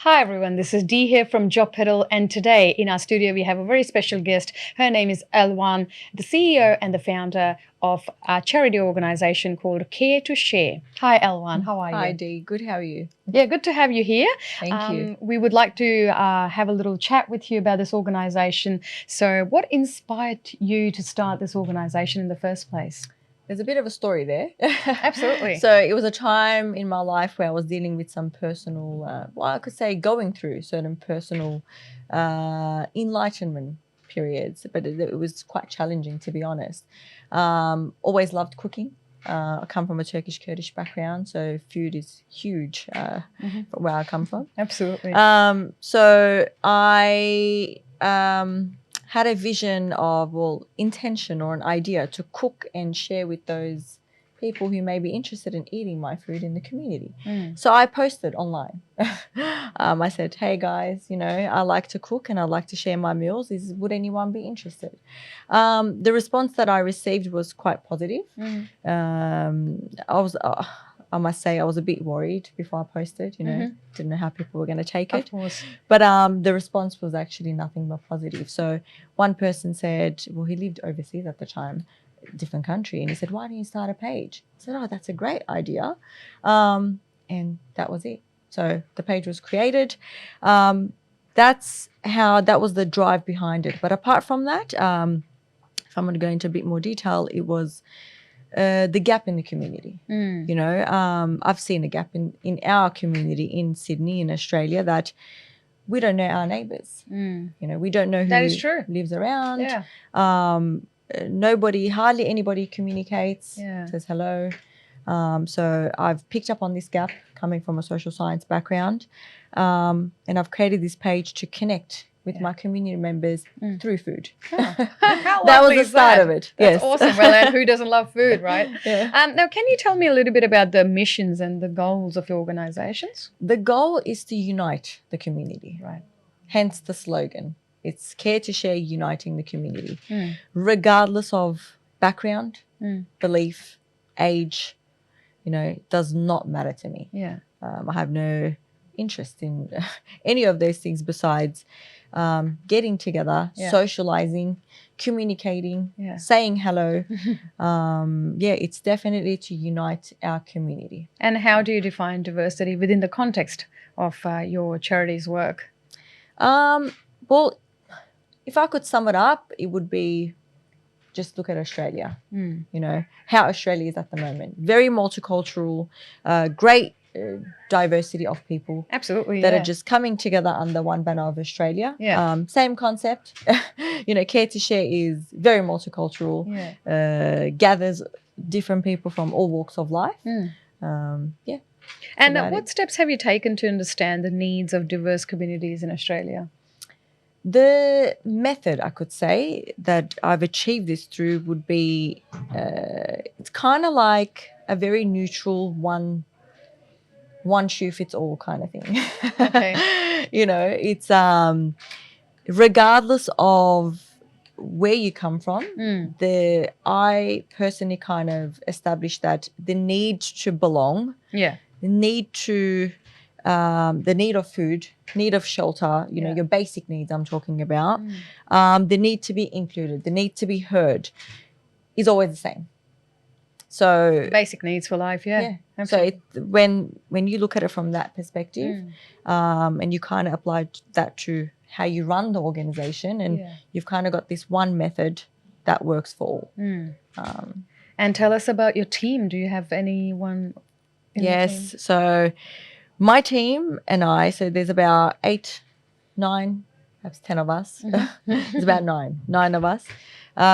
Hi everyone, this is Dee here from Jobpedal, and today in our studio we have a very special guest. Her name is Elvan, the CEO and the founder of a charity organization called Care to Share. Hi Elvan, how are you? Hi Dee, good, how are you? Yeah, good to have you here. Thank you. We would like to have a little chat with you about this organization. So what inspired you to start this organization in the first place? There's a bit of a story there. Absolutely. So it was a time in my life where I was dealing with some personal, I could say going through certain personal enlightenment periods, but it was quite challenging, to be honest. Always loved cooking. I come from a Turkish Kurdish background, so food is huge from where I come from. Absolutely. So I had a vision of, intention or an idea to cook and share with those people who may be interested in eating my food in the community. So I posted online. I said, hey guys, I like to cook and I like to share my meals. Would anyone be interested? The response that I received was quite positive. I must say I was a bit worried before I posted, didn't know how people were going to take it. Of course. But the response was actually nothing but positive. So one person said, well, he lived overseas at the time, different country, and he said, why don't you start a page? I said, oh, that's a great idea. And that was it. So the page was created. That was the drive behind it. But apart from that, if I'm going to go into a bit more detail, it was the gap in the community. I've seen a gap in our community in Sydney, in Australia, that we don't know our neighbours. We don't know who That is true. lives around. Yeah. Hardly anybody communicates, says hello. So I've picked up on this gap coming from a social science background, and I've created this page to connect with my community members through food. How That was lovely the is start that? of it. That's Yes. awesome. Well, and who doesn't love food, right? Yeah. Now, can you tell me a little bit about the missions and the goals of your organizations? The goal is to unite the community. Right. Hence the slogan. It's Care to Share, uniting the community. Regardless of background, belief, age, does not matter to me. Yeah. I have no interest in any of those things besides getting together, socializing, communicating, saying hello. It's definitely to unite our community. And how do you define diversity within the context of your charity's work? Well, if I could sum it up, it would be just look at Australia, how Australia is at the moment. Very multicultural, great diversity of people. Absolutely, that are just coming together under one banner of Australia. Same concept. Care to Share is very multicultural, gathers different people from all walks of life. And what steps have you taken to understand the needs of diverse communities in Australia? The method, I could say, that I've achieved this through would be, it's kind of like a very neutral one shoe fits all kind of thing. Okay. It's regardless of where you come from, I personally kind of established that the need to belong, the need of food, need of shelter, your basic needs I'm talking about, the need to be included, the need to be heard is always the same. So basic needs for life, So when you look at it from that perspective, and you kind of apply that to how you run the organization, and you've kind of got this one method that works for all. And tell us about your team. Do you have anyone in the team? So my team and I, so there's about 8, 9, perhaps 10 of us. There's about 9 of us.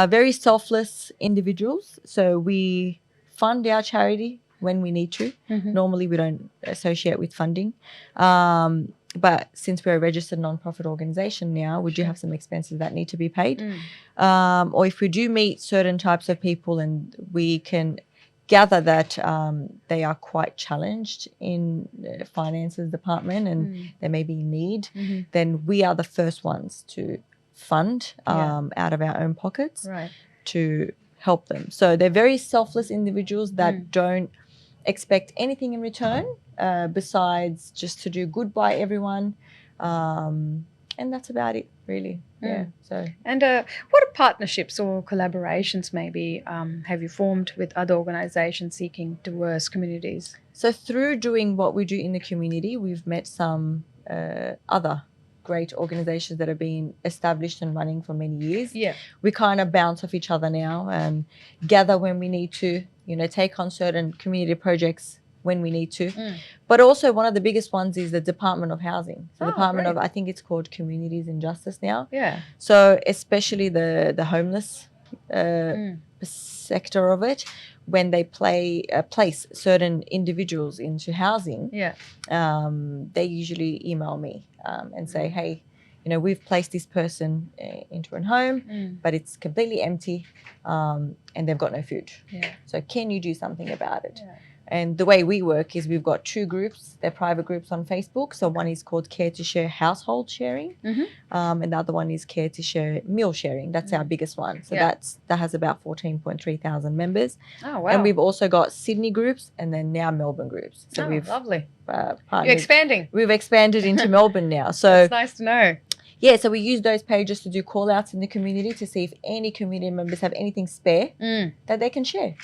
Very selfless individuals. So we fund our charity when we need to. Normally we don't associate with funding. But since we're a registered non-profit organisation now, we do have some expenses that need to be paid. Or if we do meet certain types of people and we can gather that they are quite challenged in the finances department and they may be in need, then we are the first ones to fund out of our own pockets to help them. So they're very selfless individuals that don't expect anything in return. besides just to do good by everyone. And that's about it, really. Yeah. So. And what partnerships or collaborations maybe have you formed with other organisations seeking diverse communities? So through doing what we do in the community, we've met some other great organisations that have been established and running for many years. Yeah. We kind of bounce off each other now and gather when we need to, take on certain community projects when we need to. But also one of the biggest ones is the Department of Housing. The Department great. of, I think it's called Communities and Justice now. Yeah. So especially the homeless sector of it, when they place certain individuals into housing, they usually email me and say, hey, we've placed this person into a home, but it's completely empty and they've got no food. Yeah. So can you do something about it? Yeah. And the way we work is we've got 2 groups. They're private groups on Facebook. So one is called Care to Share Household Sharing, and the other one is Care to Share Meal Sharing. That's our biggest one. So that has about 14.3 thousand members. Oh, wow. And we've also got Sydney groups and then now Melbourne groups. So we've lovely. Partnered. You're expanding. We've expanded into Melbourne now. So that's nice to know. Yeah, so we use those pages to do call outs in the community to see if any community members have anything spare that they can share.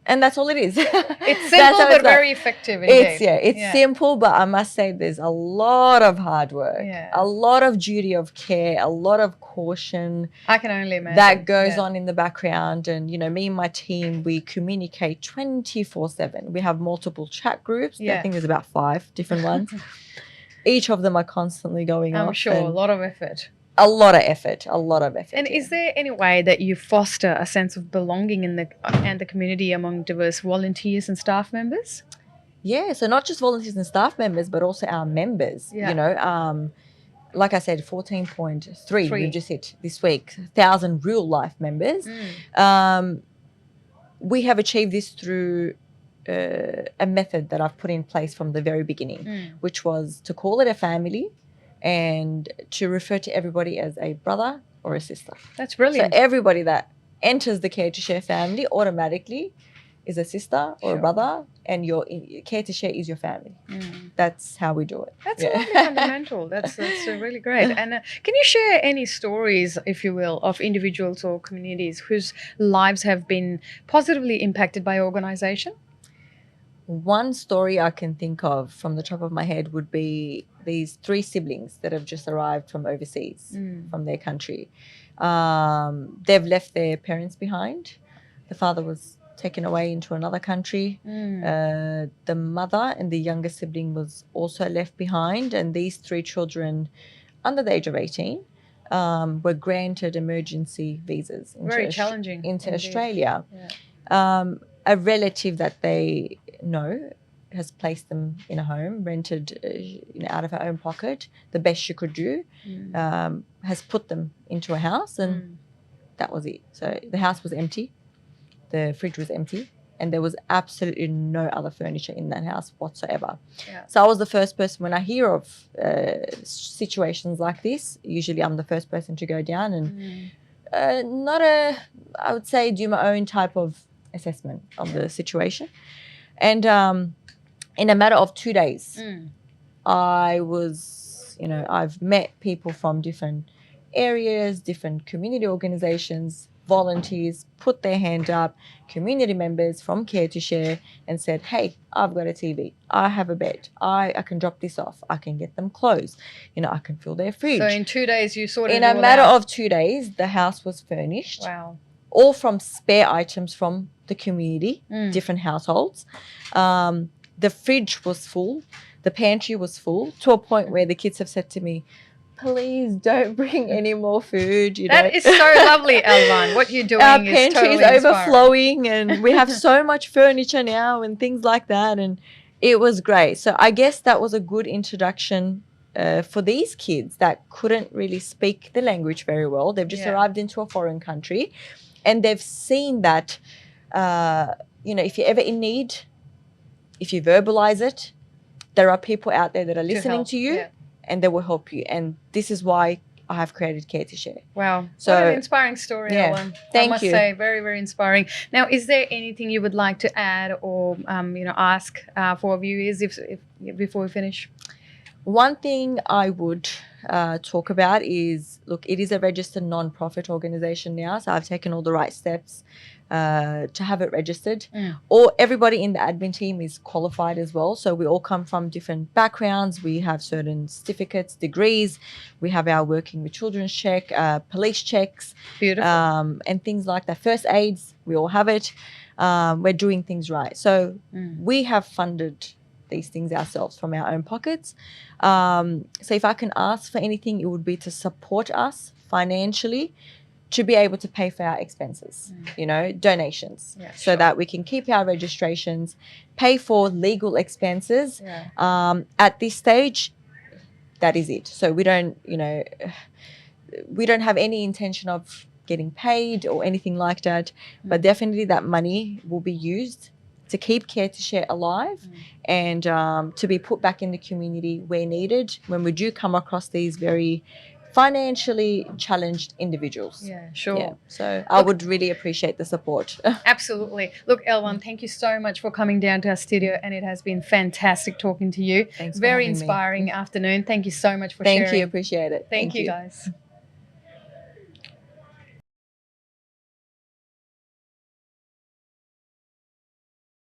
And that's all it is. It's simple but very effective indeed. It's simple, but I must say there's a lot of hard work, a lot of duty of care, a lot of caution. I can only imagine. That goes on in the background. And, me and my team, we communicate 24/7. We have multiple chat groups. I think there's about 5 different ones. Each of them are constantly going on. I'm sure, a lot of effort. A lot of effort. And is there any way that you foster a sense of belonging in the community among diverse volunteers and staff members? Yeah, so not just volunteers and staff members, but also our members. Like I said, 14.3 we just hit this week, 1,000 real life members. We have achieved this through a method that I've put in place from the very beginning, which was to call it a family and to refer to everybody as a brother or a sister. That's brilliant. So everybody that enters the Care to Share family automatically is a sister or a brother, and your Care to Share is your family. That's how we do it. That's really fundamental. That's really great. And can you share any stories, if you will, of individuals or communities whose lives have been positively impacted by organisation? One story I can think of from the top of my head would be these 3 siblings that have just arrived from overseas, from their country. They've left their parents behind. The father was taken away into another country. The mother and the younger sibling was also left behind. And these 3 children under the age of 18 were granted emergency visas into Australia. A relative that they know has placed them in a home, rented out of her own pocket, the best she could do, has put them into a house, and that was it. So the house was empty, the fridge was empty, and there was absolutely no other furniture in that house whatsoever. So I was the first person, when I hear of situations like this, usually I'm the first person to go down and I would say do my own type of assessment of the situation. And in a matter of 2 days, I was, I've met people from different areas, different community organizations, volunteers, put their hand up, community members from Care to Share, and said, hey, I've got a TV, I have a bed, I can drop this off, I can get them clothes, I can fill their fridge. So in 2 days you sorted it out? In a matter of 2 days, the house was furnished. Wow. All from spare items from the community, different households. The fridge was full. The pantry was full, to a point where the kids have said to me, please don't bring any more food. That is so lovely, Elvan. What you're doing Our is pantry totally is overflowing and we have so much furniture now and things like that. And it was great. So I guess that was a good introduction for these kids that couldn't really speak the language very well. They've just arrived into a foreign country. And they've seen that, if you're ever in need, if you verbalize it, there are people out there that are listening to you and they will help you. And this is why I have created Care to Share. Wow. So, what an inspiring story, yeah. Elvan. I Thank must you. say, very, very inspiring. Now, is there anything you would like to add or, ask for our viewers if before we finish? One thing I would talk about is, look, it is a registered non-profit organization now, so I've taken all the right steps to have it registered. Or everybody in the admin team is qualified as well, so we all come from different backgrounds. We have certain certificates, degrees. We have our working with children's check, police checks, Beautiful. and things like that. First aids, we all have it. We're doing things right. So we have funded these things ourselves from our own pockets. So if I can ask for anything, it would be to support us financially to be able to pay for our expenses, donations, so that we can keep our registrations, pay for legal expenses. At this stage, that is it. So we don't have any intention of getting paid or anything like that, but definitely that money will be used to keep Care to Share alive and to be put back in the community where needed when we do come across these very financially challenged individuals. Yeah, sure. Yeah. So I would really appreciate the support. Absolutely. Look, Elvan, thank you so much for coming down to our studio, and it has been fantastic talking to you. Thanks for Very having me. inspiring afternoon. Thank you so much for Thank sharing. you. Appreciate it. Thank you, guys.